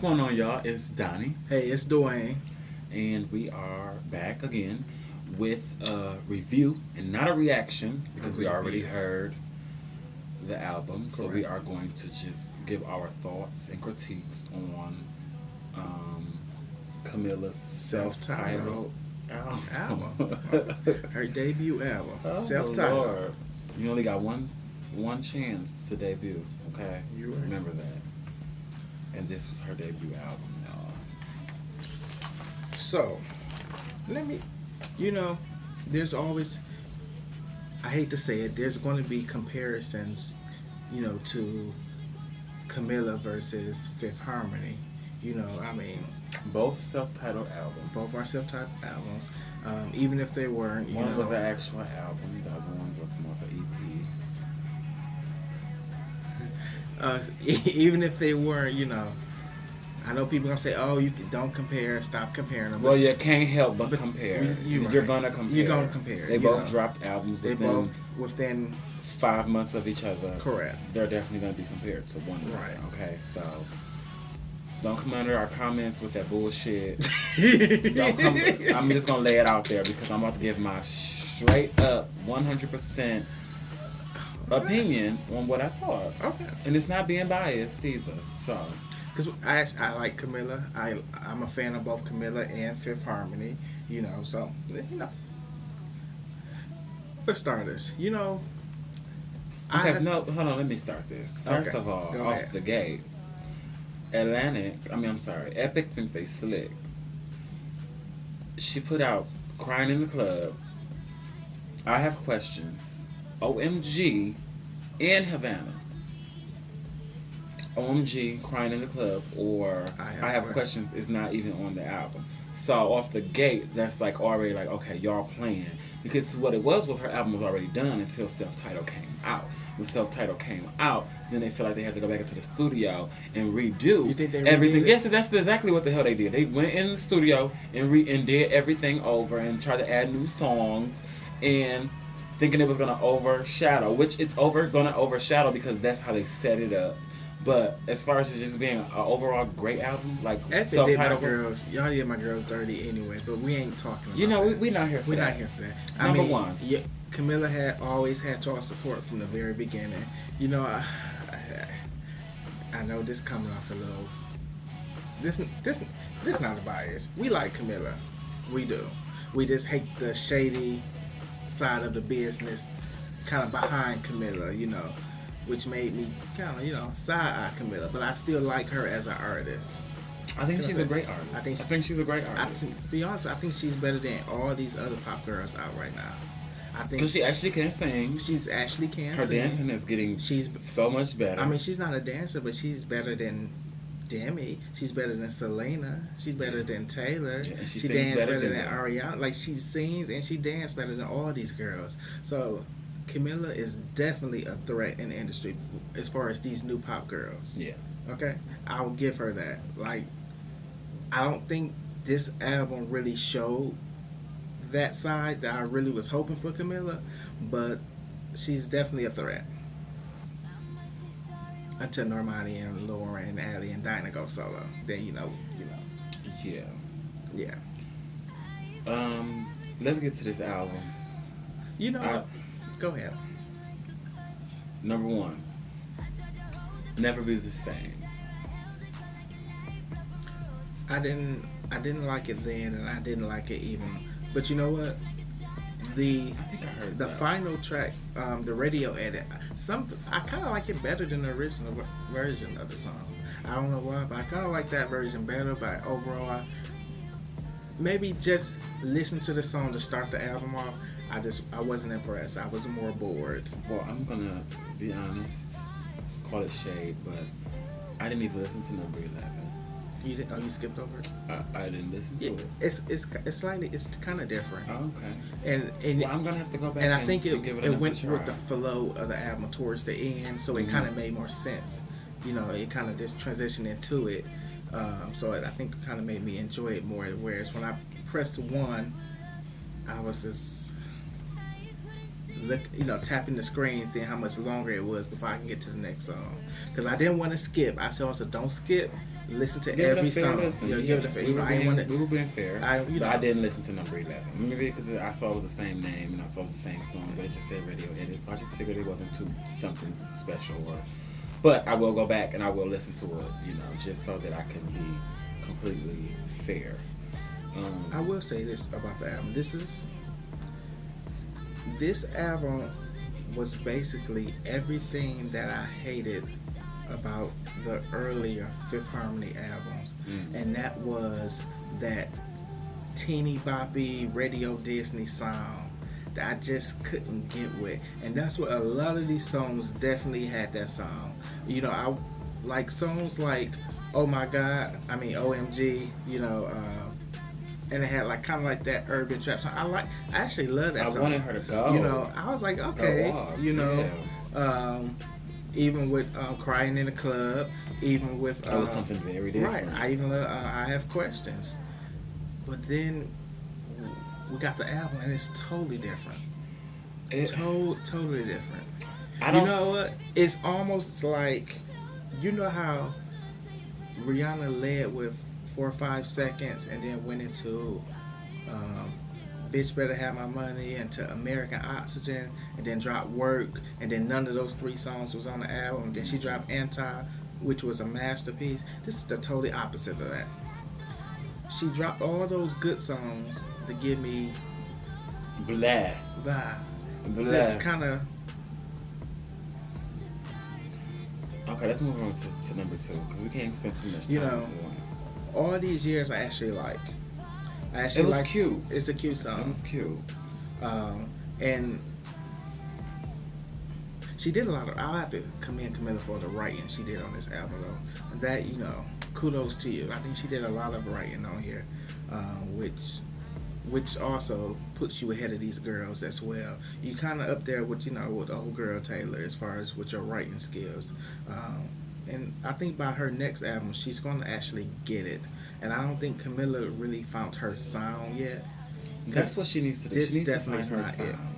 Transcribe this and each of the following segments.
going on, y'all? It's Donnie, Hey, it's Dwayne. and we are back again with a review and not a reaction because we already review. heard the album. So we Correct. are going to just give our thoughts and critiques on Camilla's self-titled album. Album. Her debut album. Oh, Self-titled. Lord. You only got one chance to debut, okay? You right. Remember that. And this was her debut album, y'all. So, there's always, I hate to say it, there's going to be comparisons, to Camilla versus Fifth Harmony. Both self-titled albums. Both are self-titled albums. Even if they weren't, One was an actual album, the other one was more of an even if they weren't, I know people gonna say, "Oh, don't compare, stop comparing them." Well, you can't help but compare. You're You're gonna compare. You're gonna compare. They both dropped albums. They both within 5 months of each other. Correct. They're definitely gonna be compared to one another. Right. Okay, so don't come under our comments with that bullshit. Don't come. I'm just gonna lay it out there because I'm about to give my straight up 100% opinion on what I thought. Okay. And it's not being biased either. So. Because I like Camilla. I'm a fan of both Camilla and Fifth Harmony. So for starters, Okay, no, hold on. Let me start this. First of all, Go off ahead. the gate, Epic think they slick. She put out "Crying in the Club," "I Have Questions," "OMG," and "Havana." OMG, "Crying in the Club," or I Have Questions is not even on the album. So off the gate, that's like already like, okay, y'all playing. Because what it was her album was already done until Self-Titled came out. When Self-Titled came out, then they feel like they had to go back into the studio and redo You think they everything. redid it? Yes, that's exactly what the hell they did. They went in the studio and did everything over and tried to add new songs and thinking it was going to overshadow, which it's going to overshadow because that's how they set it up. But as far as it just being an overall great album, like Epic did my Self-Titled, y'all did my girls dirty anyways, but we ain't talking about that. we're not here for We're that. not here for that. Number one. Yeah, Camilla had always had our support from the very beginning. I know this coming off a little. This not a bias. We like Camilla, we do. We just hate the shady side of the business, kind of behind Camilla, which made me kind of side-eye Camilla. But I still like her as an artist. I think she's a great artist. I think she's a great artist. To be honest, I think she's better than all these other pop girls out right now. I think Because she actually can sing. she's actually can Her sing. dancing is getting so much better. I mean, she's not a dancer, but she's better than Demi. She's better than Selena. She's better than Taylor. Yeah, and she she sings dances better better than than them. Ariana. Like, she sings and she dances better than all these girls. So Camilla is definitely a threat in the industry as far as these new pop girls. Yeah. Okay? I'll give her that. Like, I don't think this album really showed that side that I really was hoping for Camilla, but she's definitely a threat. Until Normani and Lauren and Allie and Dinah go solo. Then Yeah. Yeah. Let's get to this album. Go ahead. Number one, Never Be the Same. I didn't like it then, and I didn't like it even. But you know what? I think I heard The that. final track, the radio edit, I kind of like it better than the original version of the song. I don't know why, but I kind of like that version better. But overall, maybe just listen to the song to start the album off. I wasn't impressed. I was more bored. Well, I'm gonna be honest, call it shade, but I didn't even listen to number 11. You didn't? Oh, you skipped over it? I didn't listen to it. It's slightly, it's kind of different. Oh, okay. And Well, I'm gonna have to go back and I think it give it went another with the try. flow of the album towards the end, so it kind of made more sense. It kind of just transitioned into it. So I think it kind of made me enjoy it more. Whereas when I pressed 1, I was just tapping the screen, seeing how much longer it was before I can get to the next song. Because I didn't want to skip. I said, also, don't skip. Listen to every song. Give it a fair. We were being fair. I didn't listen to number 11. Maybe because I saw it was the same name and I saw it was the same song, but it just said radio edit. So I just figured it wasn't something special. But I will go back and I will listen to it, just so that I can be completely fair. I will say this about the album. This album was basically everything that I hated about the earlier Fifth Harmony albums. And that was that teeny boppy radio Disney sound that I just couldn't get with. And that's what a lot of these songs definitely had, that sound. I like songs like Oh My God, OMG, and it had kind of like that urban trap song. I actually love that song. I wanted her to go. I was like, okay, even with Crying in the Club, even with it was something very different. Right. I even I Have Questions, but then we got the album and it's totally different. Totally different. You know what? It's almost like, how Rihanna led with 4 or 5 seconds and then went into Bitch Better Have My Money and to American Oxygen and then dropped Work, and then none of those 3 songs was on the album. And then she dropped Anti, which was a masterpiece. This is the totally opposite of that. She dropped all those good songs to give me blah. Just kind of. Okay, let's move on to number 2 because we can't spend too much time. All these years I actually like. It was cute. It's a cute song. It was cute. And she did a lot of. I'll have to commend Camilla for the writing she did on this album, though. That kudos to you. I think she did a lot of writing on here, which also puts you ahead of these girls as well. You kind of up there with with old girl Taylor as far as with your writing skills. And I think by her next album, she's going to actually get it. And I don't think Camilla really found her sound yet. That's what she needs to do. This she needs definitely to find her sound.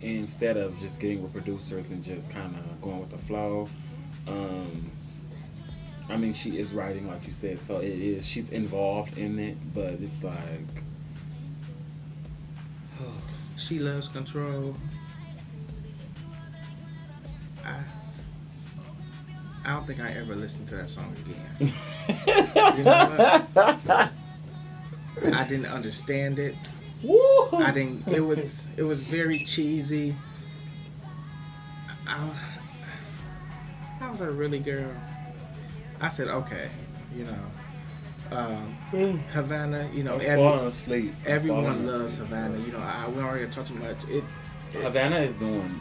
Instead of just getting with producers and just kind of going with the flow. She is writing, like you said, so it is. She's involved in it, but it's like... She Loves Control. I don't think I ever listened to that song again. You know what? I didn't understand it. Woo! I didn't. It was very cheesy. I was a really girl. I said, okay, Havana. falling asleep. Everyone loves Havana. We already talked too much. Havana is doing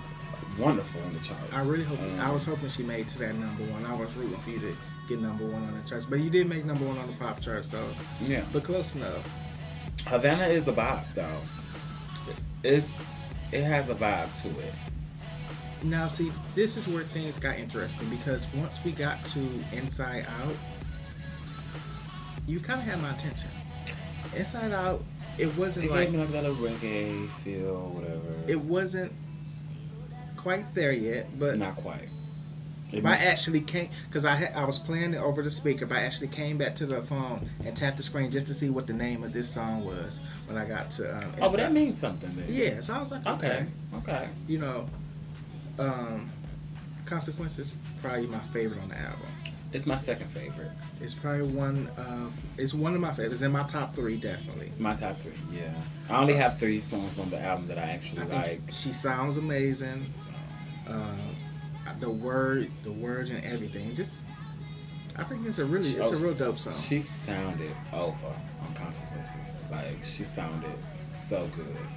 wonderful on the charts. I really hope. I was hoping she made to that number 1. I was rooting for you to get number 1 on the charts, but you did make number 1 on the pop chart, so yeah. But close enough. Havana is the vibe, though. It has a vibe to it. Now, see, this is where things got interesting because once we got to Inside Out, you kind of had my attention. Inside Out, it wasn't like gave me like a reggae feel, whatever. It wasn't quite there yet, but not quite. I actually came because I was playing it over the speaker, but I actually came back to the phone and tapped the screen just to see what the name of this song was when I got to. But that means something then. Yeah, so I was like, okay. Consequences is probably my favorite on the album. It's my second favorite. It's probably one of my favorites. It's in my top 3, definitely. My top 3, yeah. I only have 3 songs on the album that I actually like. She sounds amazing. The words and everything. I think it's a real dope song. She sounded over on Consequences. Like, she sounded so good.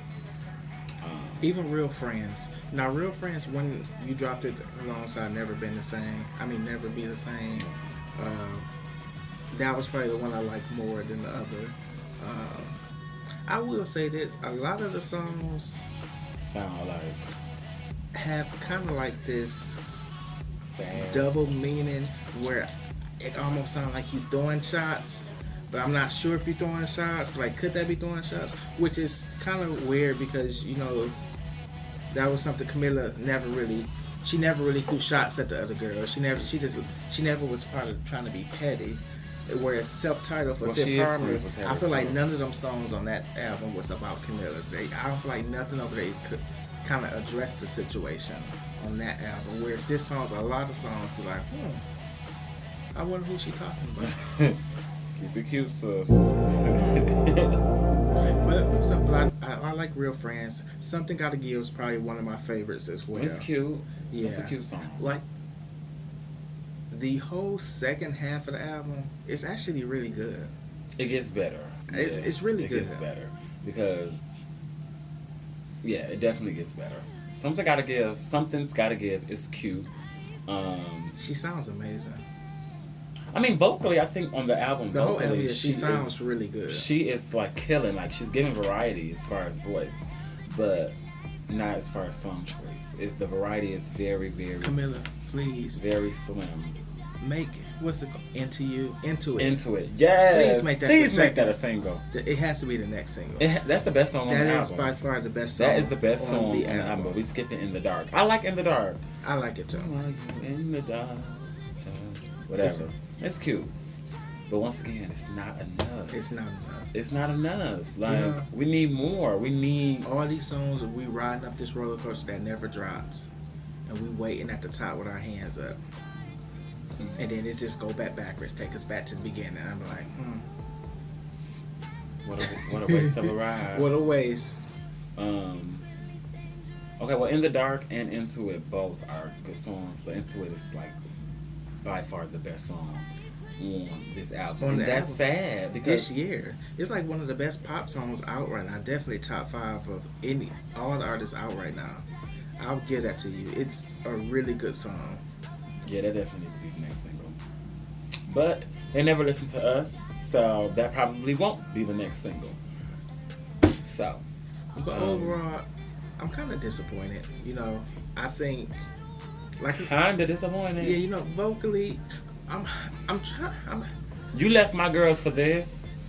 Even Real Friends. Now, Real Friends, when you dropped it alongside Never Be the Same, that was probably the one I liked more than the other. I will say this, a lot of the songs sound like have kind of like this sad double meaning where it almost sounds like you throwing shots, but I'm not sure if you're throwing shots. Like, could that be throwing shots? Which is kind of weird because That was something Camilla never really threw shots at the other girl. She never was part of trying to be petty. Whereas self-titled for Fifth Harmony, I feel like none of them songs on that album was about Camilla. I don't feel like nothing over there could kind of address the situation on that album. Whereas this song's a lot of songs be like, I wonder who she talking about. Keep it cute, sis. But I like Real Friends. Something Gotta Give is probably one of my favorites as well. It's cute. Yeah. It's a cute song. Like, the whole second half of the album is actually really good. It gets better. It's really good. It gets better. Because, it definitely gets better. Something's Gotta Give is cute. She sounds amazing. I mean, vocally, I think on the album, the whole album, she sounds really good. She is like killing. Like, she's giving variety as far as voice, but not as far as song choice. The variety is very, very. Camilla, please. Very slim. Make what's it called? Into It. Yes. Please make that a single. It has to be the next single. That's the best song on the album. That is by far the best song. That is the best song on the album. We skipping In the Dark. I like In the Dark. I like it too. In the dark. Whatever. It's cute. But once again, it's not enough. It's not enough. Like, we need more. We need all these songs that we riding up this roller coaster that never drops, and we waiting at the top with our hands up, and then it just go backwards, take us back to the beginning. I'm like, what a waste of a ride. What a waste. Okay, well, In the Dark and Into It both are good songs, but Into It is like by far the best song on this album. That's sad because this year it's like one of the best pop songs out right now. Definitely top 5 of all the artists out right now. I'll give that to you. It's a really good song. Yeah, that definitely needs to be the next single. But they never listen to us, so that probably won't be the next single. So, but overall, I'm kind of disappointed. I think. Kinda disappointed. Yeah, vocally, I'm You left my girls for this.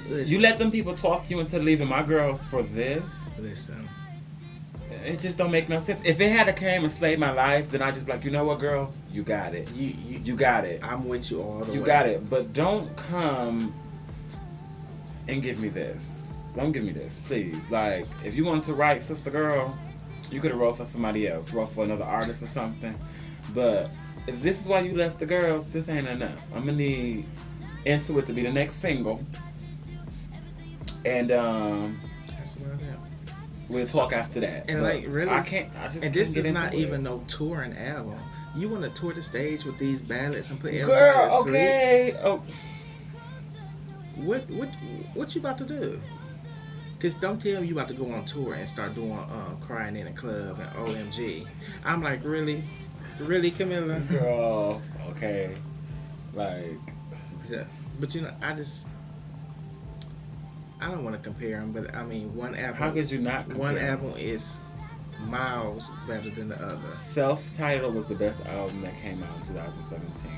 Listen. You let them people talk you into leaving my girls for this. Listen. It just don't make no sense. If it had came and slaved my life, then I'd just be like, you know what, girl? You got it. You got it. I'm with you all the way. You got it. But don't come and give me this. Don't give me this, please. Like, if you wanted to write Sister Girl, you could have wrote for somebody else, wrote for another artist or something. But if this is why you left the girls, this ain't enough. I'm gonna need Into It to be the next single. And that's about it. We'll talk after that. And but like really, I just and this is not even no touring album. You want to tour the stage with these ballads and put everybody girl, to sleep? Okay. Oh. What you about to do? Cause don't tell me you about to go on tour and start doing Crying in a Club and OMG. I'm like, really, Camilla? Girl, okay, like. Yeah, but I don't want to compare them, but I mean, one album. How could you not compare one album is miles better than the other. Self-Titled was the best album that came out in 2017.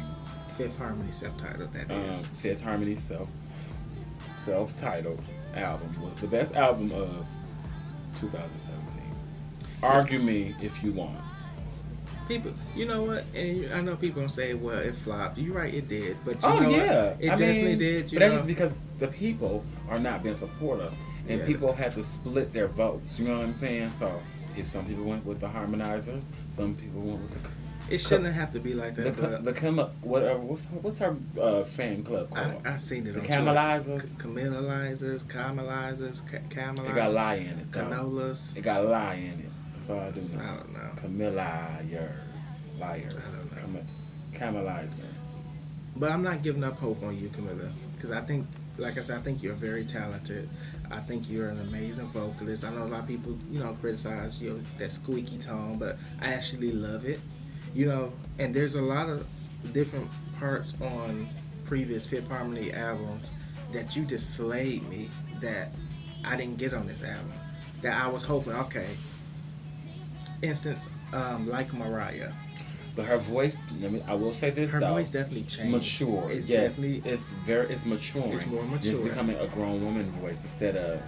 Fifth Harmony Self-Titled, that is. Fifth Harmony Self-Titled album was the best album of 2017. Argue me if you want. People, you know what? And I know people gonna say, "Well, it flopped." You're right, it did. But it definitely did. But that's just because the people are not being supportive, and people had to split their votes. You know what I'm saying? So, if some people went with the harmonizers, some people went with the. It shouldn't have to be like that. Whatever. What's her fan club called? I seen it. The Camillizers. Camillizers. It got lie in it. Canolas. It got lie in it. That's all I do. I don't know. Liars. I don't know. Camillizers. But I'm not giving up hope on you, Camilla, because I think, like I said, I think you're very talented. I think you're an amazing vocalist. I know a lot of people, criticize that squeaky tone, but I actually love it. And there's a lot of different parts on previous Fifth Harmony albums that you just slayed me that I didn't get on this album. That I was hoping, okay. Instance, like Mariah. But her voice, I will say this, her voice definitely changed. Mature. It's maturing. It's more mature. It's becoming a grown woman voice instead of.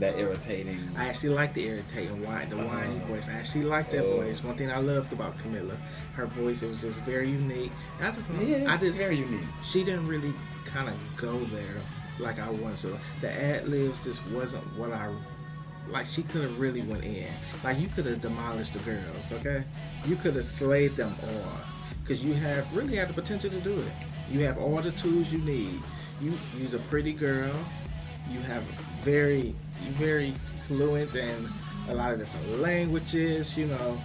that irritating. I actually like the irritating whiny voice. I actually like that voice. One thing I loved about Camilla, her voice, it was just very unique. I just very unique. She didn't really kind of go there like I wanted to. The ad libs just wasn't what I like. She could have really went in. Like, you could have demolished the girls. Okay, you could have slayed them all because you really have the potential to do it. You have all the tools you need. You's a pretty girl. You have very fluent in a lot of different languages. You know,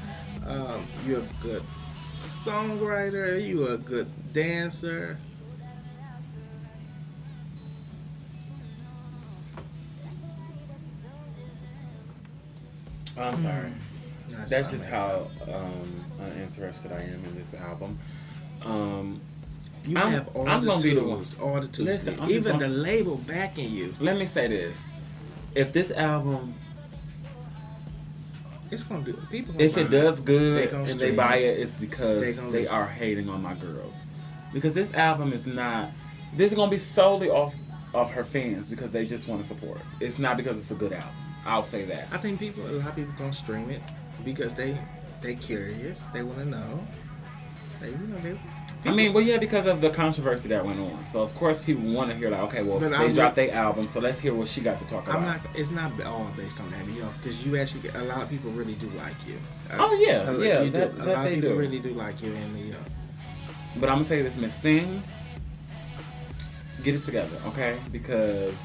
you're a good songwriter. You're a good dancer. I'm sorry. That's just how uninterested I am in this album. You have all the tools. All the tools. Listen, even the label backing you. Let me say this: if this album, it's gonna do. People. If it does good and they buy it, it's because they listen. are hating on my girls. Because this album is not. This is gonna be solely off of her fans because they just want to support. It's not because it's a good album. I'll say that. I think a lot of people gonna stream it because they curious. They want to know. Because of the controversy that went on. So of course people want to hear like, okay, well, they dropped their album, so let's hear what she got to talk about. It's not all based on that, because you actually a lot of people really do like you. A lot of people really do like you, and But I'm gonna say this, Miss Thing, get it together, okay? Because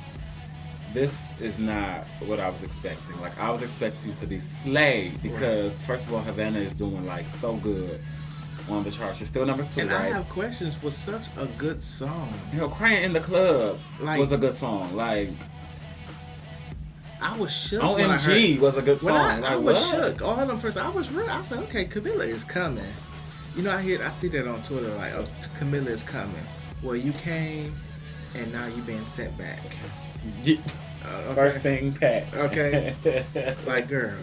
this is not what I was expecting. Like, I was expecting to be slayed because first of all, Havana is doing like so good on the charts. She's still number 2, and right? I Have Questions was such a good song. Crying in the Club was a good song. Like, I was shook. OMG was a good song. I was shook. All of them first. I was like, okay, Cabello is coming. I see that on Twitter, like, oh, Camilla is coming. Well, you came, and now you're being sent back. Okay. First thing, Pat. Okay. Like, girl.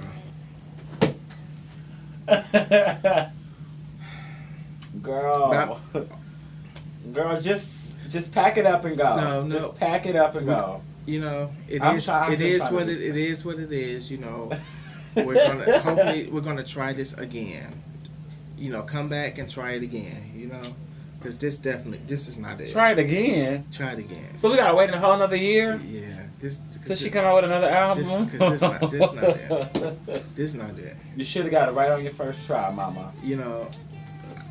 Girl, just pack it up and go. No, just pack it up and go. It is what it is. We're gonna try this again. Come back and try it again. Because this is not it. Try it again. Try it again. So we gotta wait a whole another year. Yeah. Till she come out with another album. This not it. This not it. You should have got it right on your first try, Mama.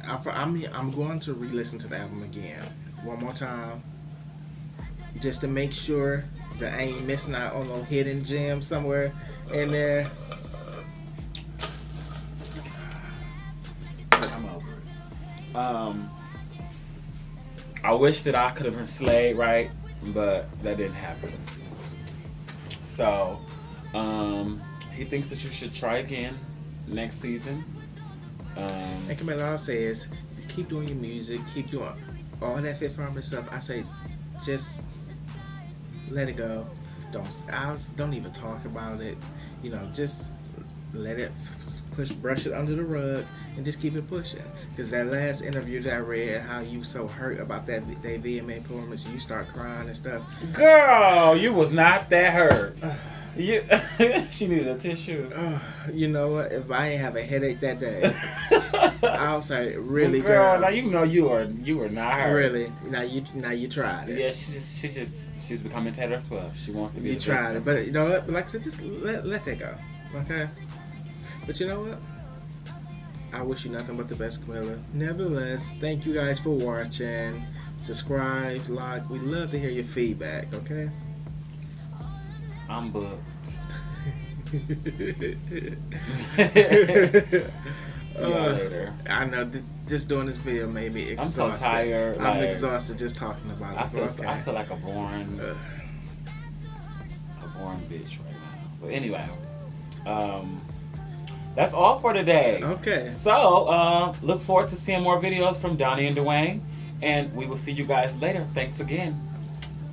I'm going to re-listen to the album again one more time, just to make sure that I ain't missing out on no hidden gem somewhere in there. I'm over it. I wish that I could have been slayed, right? But that didn't happen. So, he thinks that you should try again next season. And Camilla, all I say is, keep doing your music, keep doing all that Fit Farmer stuff. I say, just let it go. Don't even talk about it. Just let it brush it under the rug and just keep it pushing. Because that last interview that I read, how you so hurt about that VMA performance, you start crying and stuff. Girl, you was not that hurt. She needed a tissue. You know what? If I ain't have a headache that day, I was like, really, girl. Now you were not hurt. Really? Now you tried it. Yeah, she's becoming Taylor Swift. She wants to be. You tried it, but you know what? But like I said, just let that go, okay? But you know what? I wish you nothing but the best, Camilla. Nevertheless, thank you guys for watching. Subscribe, like. We love to hear your feedback, okay? I'm booked. See you later. I know. Just doing this video made me exhausted. I'm so tired. I'm exhausted just talking about it. I feel like a boring bitch right now. But anyway, that's all for today. Okay. So look forward to seeing more videos from Donnie and Dwayne, and we will see you guys later. Thanks again.